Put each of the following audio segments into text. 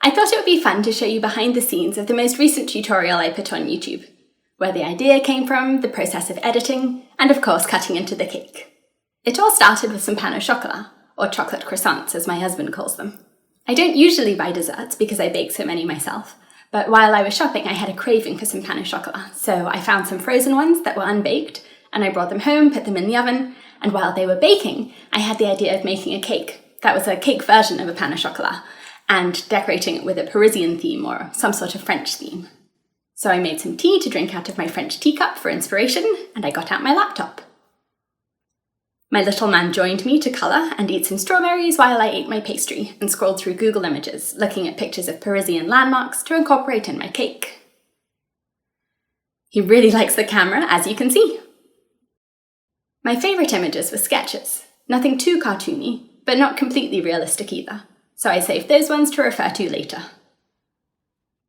I thought it would be fun to show you behind the scenes of the most recent tutorial I put on YouTube, where the idea came from, the process of editing, and of course cutting into the cake. It all started with some pain au chocolat, or chocolate croissants as my husband calls them. I don't usually buy desserts because I bake so many myself, but while I was shopping I had a craving for some pain au chocolat, so I found some frozen ones that were unbaked, and I brought them home, put them in the oven, and while they were baking, I had the idea of making a cake. That was a cake version of a pain au chocolat, and decorating it with a Parisian theme or some sort of French theme. So I made some tea to drink out of my French teacup for inspiration, and I got out my laptop. My little man joined me to colour and eat some strawberries while I ate my pastry and scrolled through Google Images, looking at pictures of Parisian landmarks to incorporate in my cake. He really likes the camera, as you can see. My favourite images were sketches, nothing too cartoony, but not completely realistic either, so I saved those ones to refer to later.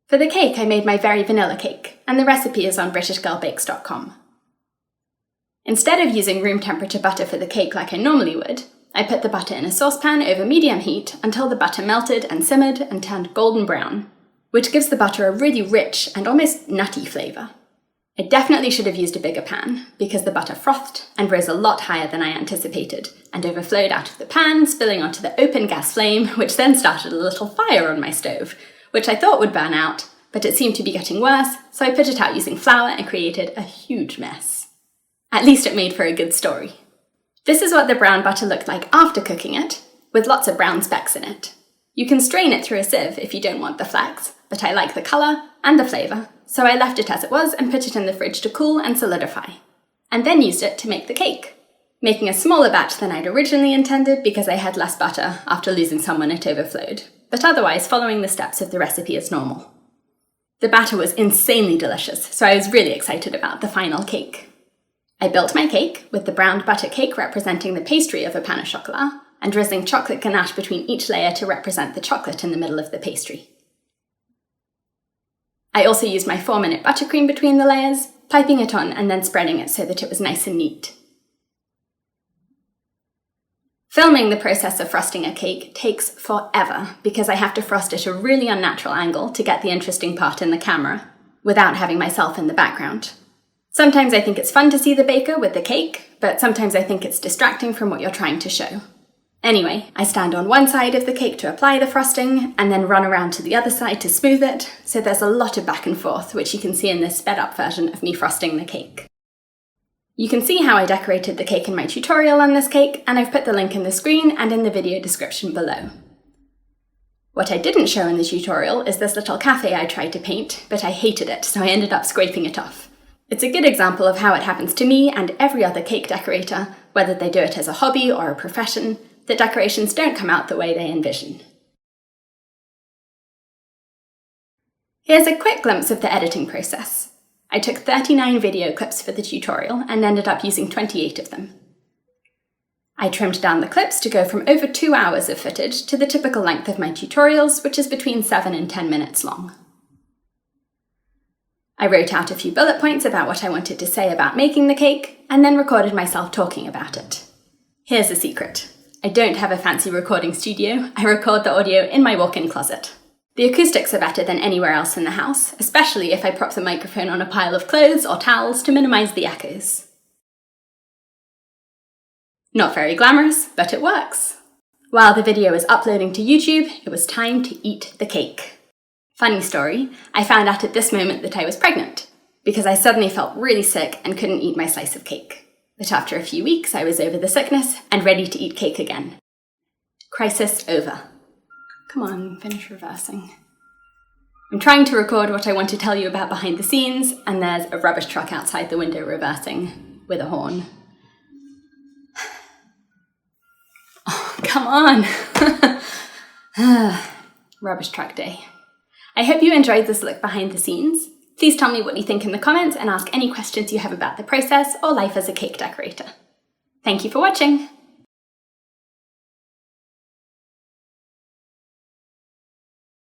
For the cake, I made my very vanilla cake, and the recipe is on BritishGirlBakes.com. Instead of using room temperature butter for the cake like I normally would, I put the butter in a saucepan over medium heat until the butter melted and simmered and turned golden brown, which gives the butter a really rich and almost nutty flavour. I definitely should have used a bigger pan, because the butter frothed and rose a lot higher than I anticipated, and overflowed out of the pan, spilling onto the open gas flame, which then started a little fire on my stove, which I thought would burn out, but it seemed to be getting worse, so I put it out using flour and created a huge mess. At least it made for a good story. This is what the brown butter looked like after cooking it, with lots of brown specks in it. You can strain it through a sieve if you don't want the flecks, but I like the colour and the flavour, so I left it as it was and put it in the fridge to cool and solidify, and then used it to make the cake, making a smaller batch than I'd originally intended because I had less butter after losing some when it overflowed, but otherwise following the steps of the recipe as normal. The batter was insanely delicious, so I was really excited about the final cake. I built my cake, with the browned butter cake representing the pastry of a pain au chocolat, and drizzling chocolate ganache between each layer to represent the chocolate in the middle of the pastry. I also used my 4-minute buttercream between the layers, piping it on and then spreading it so that it was nice and neat. Filming the process of frosting a cake takes forever because I have to frost at a really unnatural angle to get the interesting part in the camera, without having myself in the background. Sometimes I think it's fun to see the baker with the cake, but sometimes I think it's distracting from what you're trying to show. Anyway, I stand on one side of the cake to apply the frosting, and then run around to the other side to smooth it, so there's a lot of back and forth, which you can see in this sped up version of me frosting the cake. You can see how I decorated the cake in my tutorial on this cake, and I've put the link in the screen and in the video description below. What I didn't show in the tutorial is this little cafe I tried to paint, but I hated it, so I ended up scraping it off. It's a good example of how it happens to me and every other cake decorator, whether they do it as a hobby or a profession, that decorations don't come out the way they envision. Here's a quick glimpse of the editing process. I took 39 video clips for the tutorial and ended up using 28 of them. I trimmed down the clips to go from over 2 hours of footage to the typical length of my tutorials, which is between 7 and 10 minutes long. I wrote out a few bullet points about what I wanted to say about making the cake, and then recorded myself talking about it. Here's the secret. I don't have a fancy recording studio. I record the audio in my walk-in closet. The acoustics are better than anywhere else in the house, especially if I prop the microphone on a pile of clothes or towels to minimise the echoes. Not very glamorous, but it works. While the video was uploading to YouTube, it was time to eat the cake. Funny story, I found out at this moment that I was pregnant, because I suddenly felt really sick and couldn't eat my slice of cake. But after a few weeks, I was over the sickness and ready to eat cake again. Crisis over. Come on, finish reversing. I'm trying to record what I want to tell you about behind the scenes, and there's a rubbish truck outside the window reversing with a horn. Oh, come on! Rubbish truck day. I hope you enjoyed this look behind the scenes. Please tell me what you think in the comments and ask any questions you have about the process or life as a cake decorator. Thank you for watching!